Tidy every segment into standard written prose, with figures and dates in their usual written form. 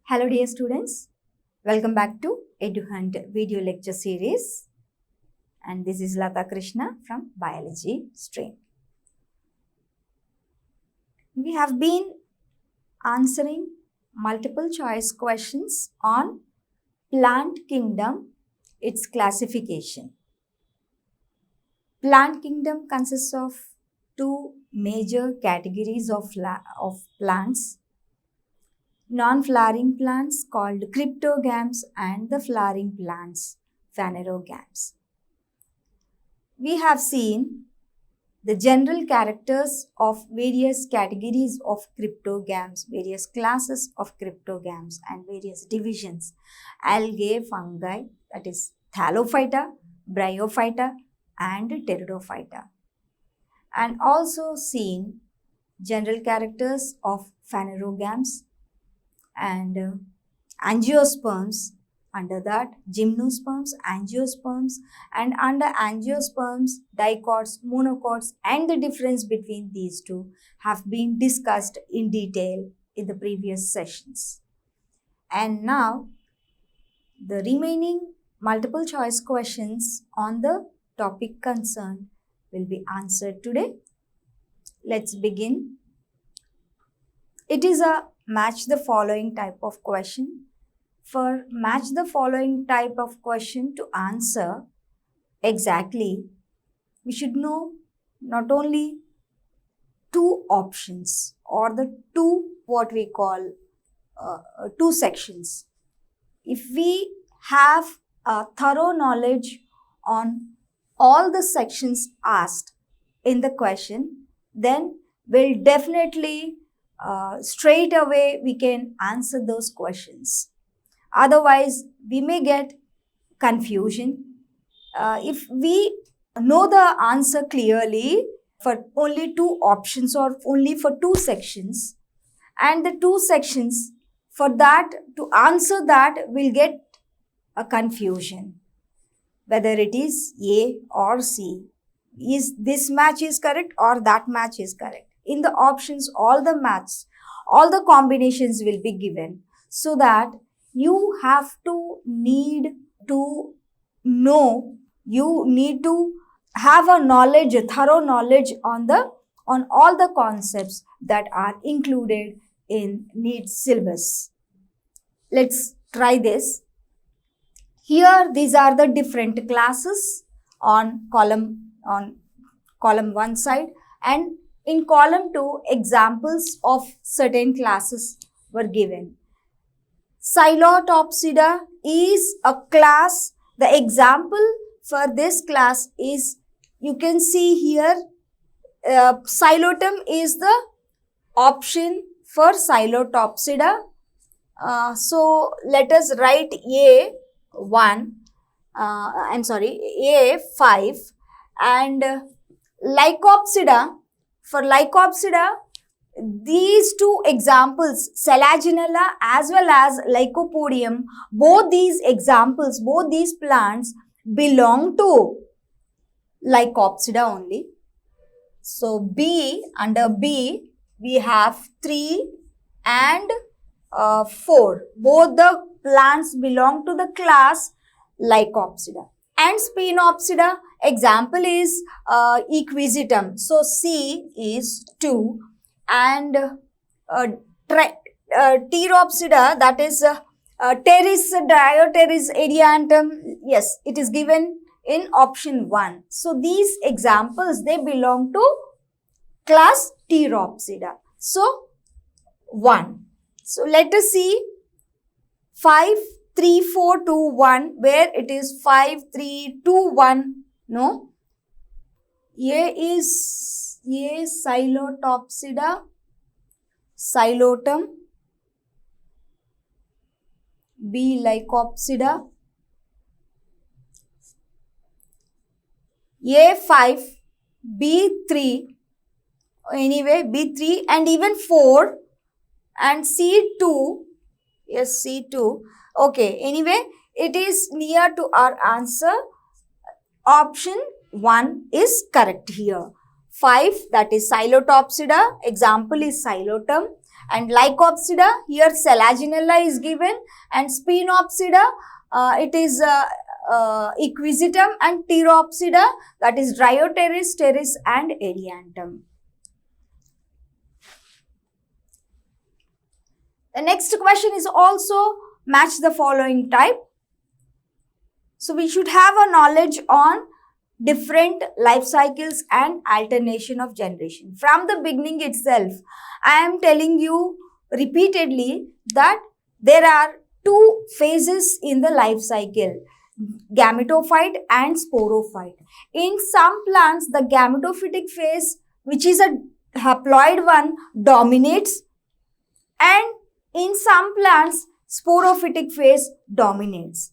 Hello dear students, welcome back to EduHunt video lecture series, and this is Lata Krishna from biology stream. We have been answering multiple choice questions on plant kingdom, its classification. Plant kingdom consists of two major categories of plants. Non-flowering plants called cryptogams and the flowering plants phanerogams. We have seen the general characters of various categories of cryptogams, various classes of cryptogams and various divisions. Algae, fungi, that is Thallophyta, Bryophyta and Pteridophyta. And also seen general characters of phanerogams and angiosperms, under that gymnosperms, angiosperms, and under angiosperms, dicots, monocots, and the difference between these two have been discussed in detail in the previous sessions. And now the remaining multiple choice questions on the topic concerned will be answered today. Let's begin. It is a match the following type of question. For match the following type of question to answer exactly, we should know not only two options or the two what we call two sections. If we have a thorough knowledge on all the sections asked in the question, then we'll definitely straight away we can answer those questions. Otherwise, we may get confusion. If we know the answer clearly for only two options or only for two sections, and the two sections, for that to answer that will get a confusion, whether it is A or C. Is this match is correct or that match is correct? In the options, all the matches, all the combinations will be given, so that you have to need to know, you need to have a knowledge, a thorough knowledge on all the concepts that are included in NEET syllabus. Let's try this. Here, these are the different classes on column 1 side, and in column 2, examples of certain classes were given. Psilotopsida is a class. The example for this class is, you can see here, Psilotum is the option for Psilotopsida. So let us write A1, A5, and Lycopsida. For Lycopsida, these two examples, Selaginella as well as Lycopodium, both these examples, both these plants belong to Lycopsida only. So B, under B, we have 3 and 4. Both the plants belong to the class Lycopsida. And Sphenopsida, example is Equisetum. So C is 2. And Pteropsida, that is Pteris, Dioteris, Adiantum, yes, it is given in option 1. So these examples, they belong to class Pteropsida. So 1. So let us see 5, 3, 4, 2, 1, where it is 5, 3, 2, 1. No. A is Psilotopsida, Psilotum. B, Lycopsida. A5, B3, anyway, B3 and even 4 and C2, yes, C2. Okay, anyway, it is near to our answer. Option 1 is correct here. 5, that is Psilotopsida, example is Psilotum, and Lycopsida, here Selaginella is given, and Spinopsida, it is Equisetum, and Pteropsida, that is Dryoteris, Pteris and Adiantum. The next question is also match the following type. So we should have a knowledge on different life cycles and alternation of generation. From the beginning itself, I am telling you repeatedly that there are two phases in the life cycle, gametophyte and sporophyte. In some plants, the gametophytic phase, which is a haploid one, dominates, and in some plants, sporophytic phase dominates.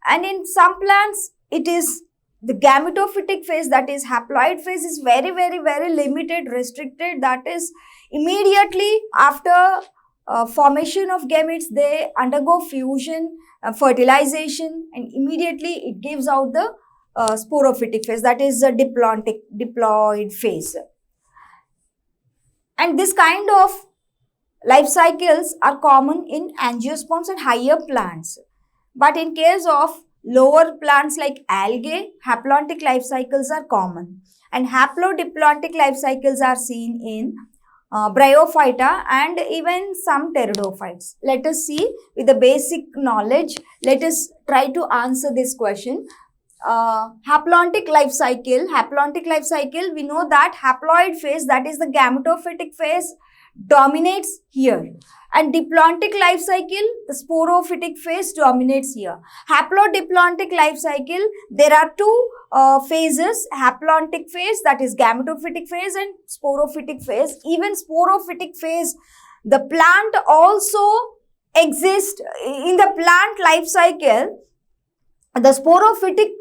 And in some plants, it is the gametophytic phase, that is haploid phase, is very limited, restricted. That is immediately after formation of gametes, they undergo fusion, fertilization, and immediately it gives out the sporophytic phase, that is the diploid phase. And this kind of life cycles are common in angiosperms and higher plants. But in case of lower plants like algae, haplontic life cycles are common. And haplodiplontic life cycles are seen in Bryophyta and even some pteridophytes. Let us see with the basic knowledge. Let us try to answer this question. Haplontic life cycle, we know that haploid phase, that is the gametophytic phase, dominates here, and diplontic life cycle, the sporophytic phase dominates here. Haplodiplontic life cycle, there are two phases, haplontic phase, that is gametophytic phase, and sporophytic phase. Even sporophytic phase, the plant also exists in the plant life cycle. The sporophytic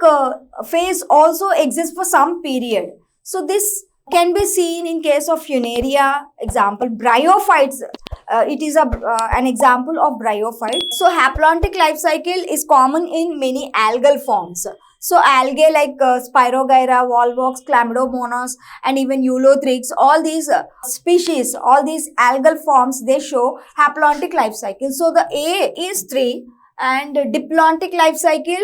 phase also exists for some period. So this can be seen in case of Funaria, example bryophytes. It is an example of bryophyte. So haplontic life cycle is common in many algal forms. So algae like Spirogyra, Volvox, Chlamydomonas, and even Eulothrix, all these species, all these algal forms, they show haplontic life cycle. So the A is 3, and diplontic life cycle,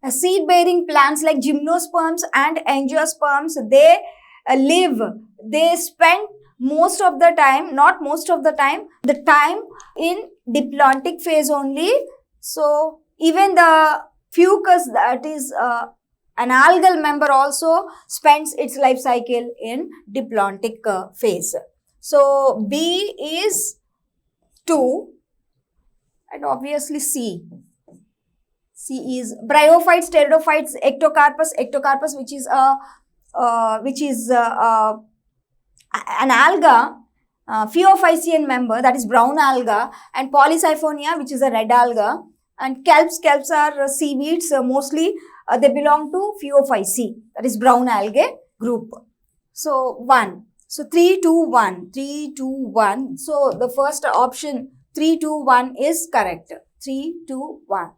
seed-bearing plants like gymnosperms and angiosperms, they they spend most of the time, not most of the time in diplontic phase only. So even the fucus, that is an algal member, also spends its life cycle in diplontic phase. So B is 2, and obviously C is bryophytes, pteridophytes, ectocarpus, which is an alga, Phaeophycean member, that is brown alga, and Polysiphonia, which is a red alga, and kelps are seaweeds, mostly they belong to Phaeophyceae, that is brown algae group. So 1. So 3, 2, 1. 3, 2, 1. So the first option 3, 2, 1 is correct. 3, 2, 1.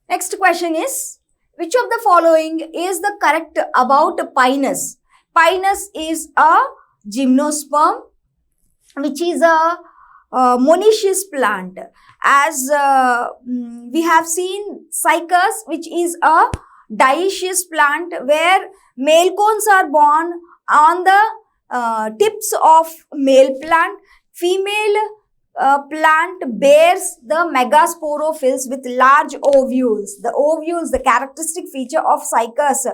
Next question is, which of the following is the correct about Pinus? Pinus is a gymnosperm, which is a monoecious plant. As we have seen Cycas, which is a dioecious plant where male cones are born on the tips of male plant. Female plant bears the megasporophylls with large ovules. The ovules, the characteristic feature of Cycas.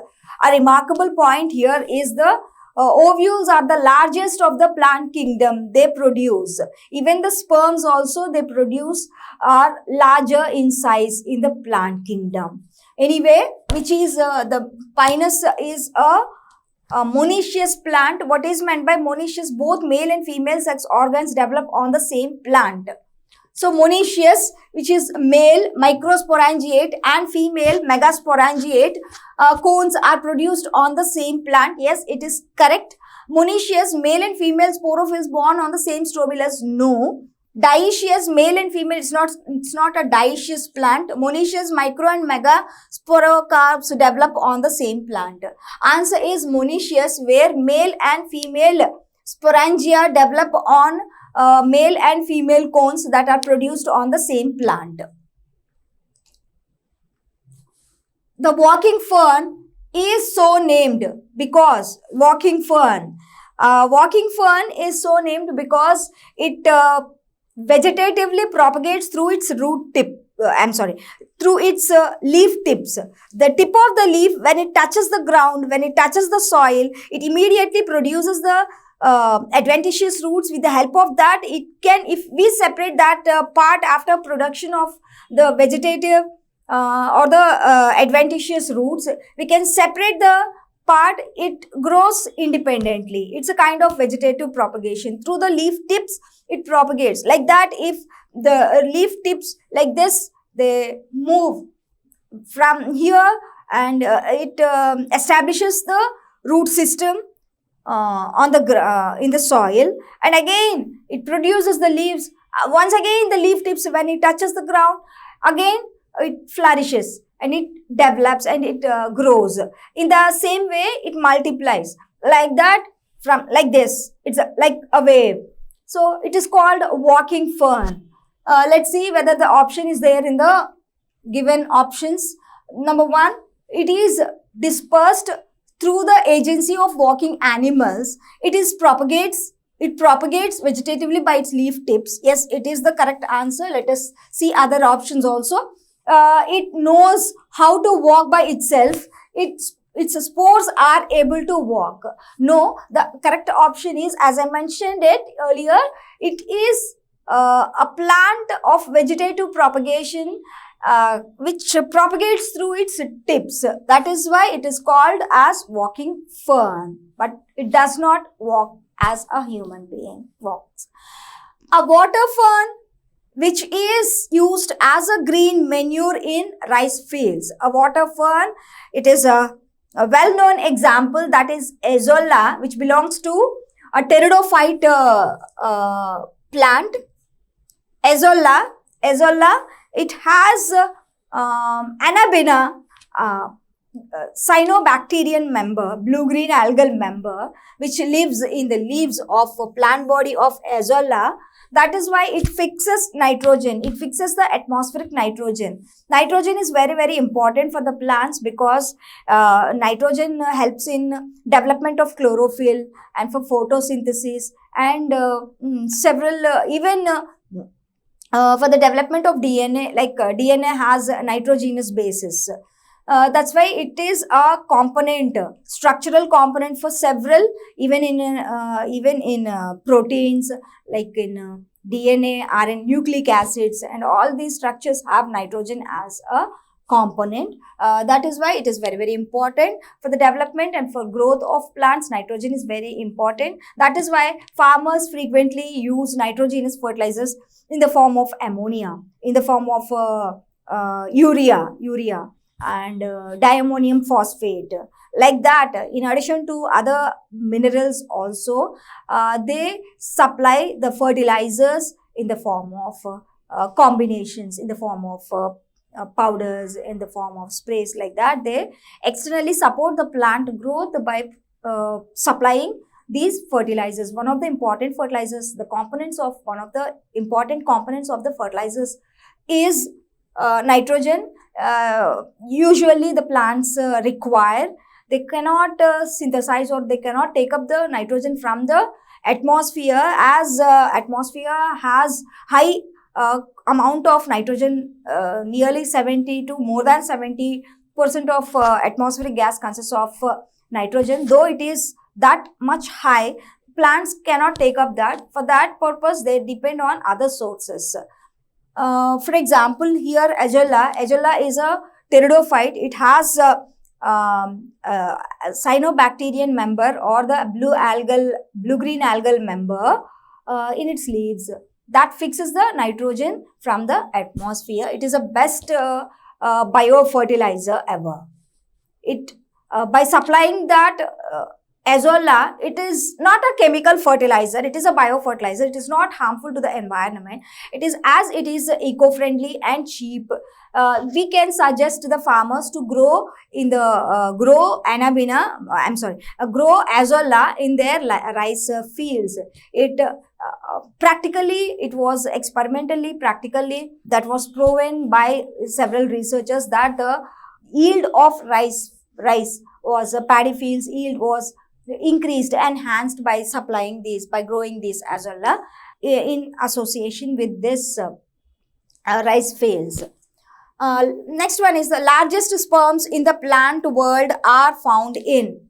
A remarkable point here is the ovules are the largest of the plant kingdom they produce. Even the sperms also they produce are larger in size in the plant kingdom. Anyway, which is the Pinus is a monoecious plant. What is meant by monoecious? Both male and female sex organs develop on the same plant. So monoecious, which is male microsporangiate and female megasporangiate cones are produced on the same plant. Yes, it is correct. Monoecious, male and female sporophylls born on the same strobilus. No. Dioecious, male and female, it's not a dioecious plant. Monoecious, micro and mega sporocarps develop on the same plant. Answer is monoecious, where male and female sporangia develop on male and female cones that are produced on the same plant. The walking fern is so named because walking fern is so named because it vegetatively propagates through its root tip. Through its leaf tips. The tip of the leaf, when it touches the ground, when it touches the soil, it immediately produces the adventitious roots. With the help of that, it can, if we separate that part after production of the vegetative or the adventitious roots, we can separate the part, it grows independently. It's a kind of vegetative propagation. Through the leaf tips, it propagates. Like that, if the leaf tips like this, they move from here and it establishes the root system on the in the soil, and again it produces the leaves. Once again the leaf tips, when it touches the ground, again it flourishes and it develops and it grows. In the same way it multiplies like that, from like this, it's like a wave. So it is called walking fern. Let's see whether the option is there in the given options. Number 1, it is dispersed through the agency of walking animals. It propagates vegetatively by its leaf tips. Yes, it is the correct answer. Let us see other options also. It knows how to walk by itself. Its spores are able to walk. No, the correct option is, as I mentioned it earlier, it is a plant of vegetative propagation which propagates through its tips. That is why it is called as walking fern. But it does not walk as a human being walks. A water fern, which is used as a green manure in rice fields. A water fern, it is a well-known example, that is Azolla, which belongs to a pteridophyte plant. Azolla, it has Anabaena cyanobacterian member, blue-green algal member, which lives in the leaves of a plant body of Azolla. That is why it fixes nitrogen. It fixes the atmospheric nitrogen. Nitrogen is very, very important for the plants because nitrogen helps in development of chlorophyll and for photosynthesis and several for the development of DNA, like DNA has a nitrogenous basis. That's why it is a component, structural component for several, even in proteins, like in DNA, RNA, nucleic acids, and all these structures have nitrogen as a component. That is why it is very, very important for the development and for growth of plants. Nitrogen is very important. That is why farmers frequently use nitrogenous fertilizers in the form of ammonia, in the form of urea and diammonium phosphate. Like that, in addition to other minerals also, they supply the fertilizers in the form of combinations, in the form of powders, in the form of sprays. Like that, they externally support the plant growth by supplying these fertilizers. One of the important fertilizers, one of the important components of the fertilizers is nitrogen. Usually the plants require. They cannot synthesize, or they cannot take up the nitrogen from the atmosphere, as atmosphere has high amount of nitrogen. Nearly 70 to more than 70% of atmospheric gas consists of nitrogen. Though it is that much high, plants cannot take up that. For that purpose, they depend on other sources. For example, here Azolla is a pteridophyte. It has cyanobacterian member, or the blue-green algal member in its leaves. that fixes the nitrogen from the atmosphere. It is the best biofertilizer ever. It by supplying that azolla, it is not a chemical fertilizer, it is a biofertilizer. It is not harmful to the environment. It is, as it is eco-friendly and cheap, we can suggest the farmers to grow in the grow azolla in their rice fields. It practically, it was experimentally, practically, that was proven by several researchers that the yield of rice was paddy fields yield was increased, enhanced by supplying these, by growing these azolla in association with this rice fields. Next one is the largest sperms in the plant world are found in.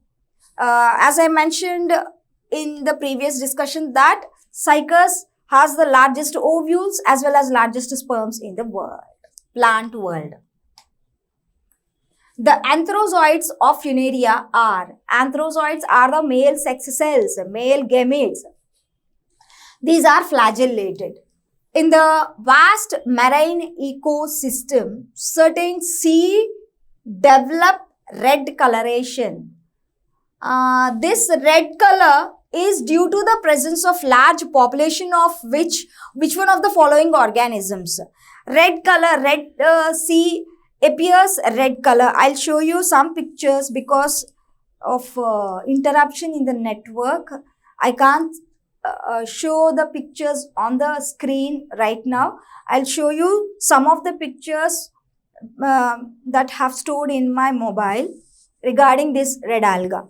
As I mentioned in the previous discussion, that cycas has the largest ovules as well as largest sperms in the world, plant world. The anthrozoids of Funaria are the male sex cells, male gametes. These are flagellated. In the vast marine ecosystem, certain sea develop red coloration. This red color is due to the presence of large population of which one of the following organisms? Red color, sea appears red color. I'll show you some pictures because of interruption in the network. I can't show the pictures on the screen right now. I'll show you some of the pictures that have stored in my mobile regarding this red alga.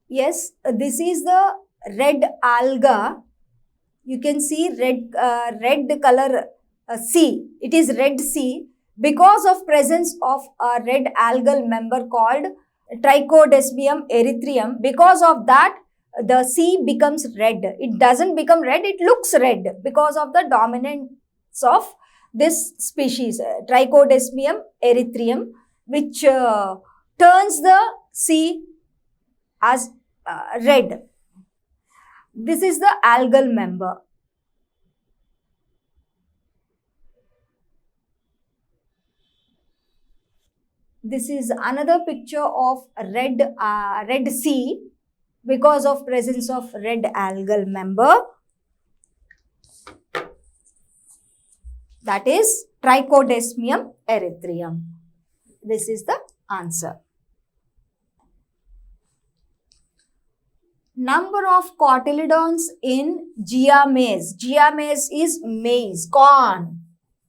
Yes, this is the red alga. You can see red color sea. It is red sea because of presence of a red algal member called Trichodesmium erythraeum. Because of that, the sea becomes red. It doesn't become red, it looks red because of the dominance of this species, Trichodesmium erythraeum, which turns the sea as red. This is the algal member. This is another picture of red sea because of presence of red algal member. That is Trichodesmium erythraeum. This is the answer. Number of cotyledons in Gia maize. Gia maize is maize, corn,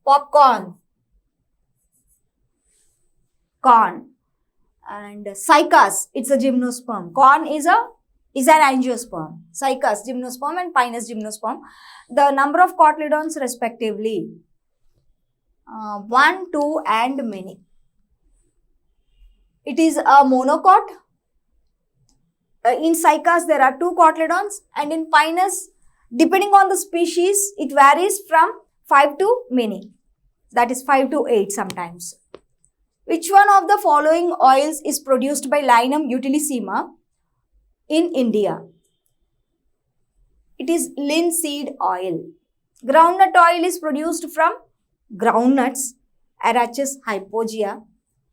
popcorn, corn. And cycas, it's a gymnosperm. Corn is an angiosperm. Cycas, gymnosperm, and Pinus gymnosperm. The number of cotyledons respectively, 1, 2 and many. It is a monocot. In cycas there are 2 cotyledons, and in Pinus, depending on the species, it varies from 5 to many. That is 5 to 8 sometimes. Which one of the following oils is produced by Linum utilissima in India? It is linseed oil. Groundnut oil is produced from groundnuts, Arachis hypogea.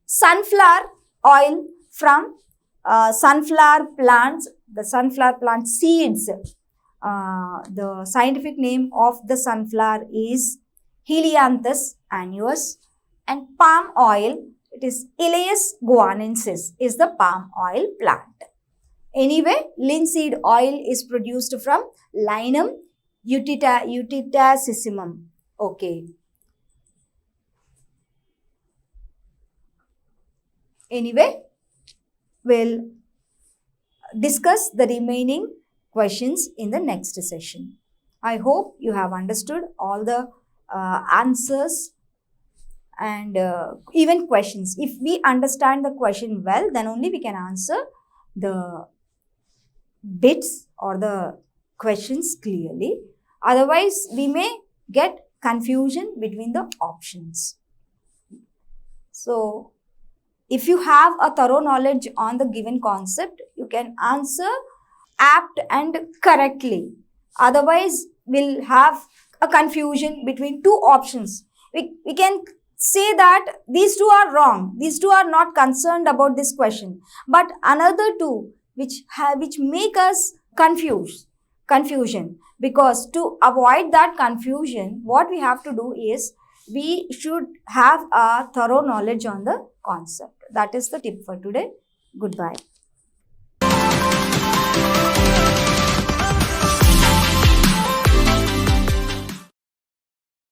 Sunflower oil from sunflower plants, the sunflower plant seeds. The scientific name of the sunflower is Helianthus annuus. And palm oil, it is Ileus guanensis, is the palm oil plant. Anyway, linseed oil is produced from Linum utitacissimum. Okay. Anyway, we'll discuss the remaining questions in the next session. I hope you have understood all the answers and even questions. If we understand the question well, then only we can answer the bits or the questions clearly. Otherwise, we may get confusion between the options. So, if you have a thorough knowledge on the given concept, you can answer apt and correctly. Otherwise, will have a confusion between two options. We can say that these two are wrong, these two are not concerned about this question, but another two which make us confusion. Because to avoid that confusion, what we have to do is we should have a thorough knowledge on the concept. That is the tip for today. Goodbye.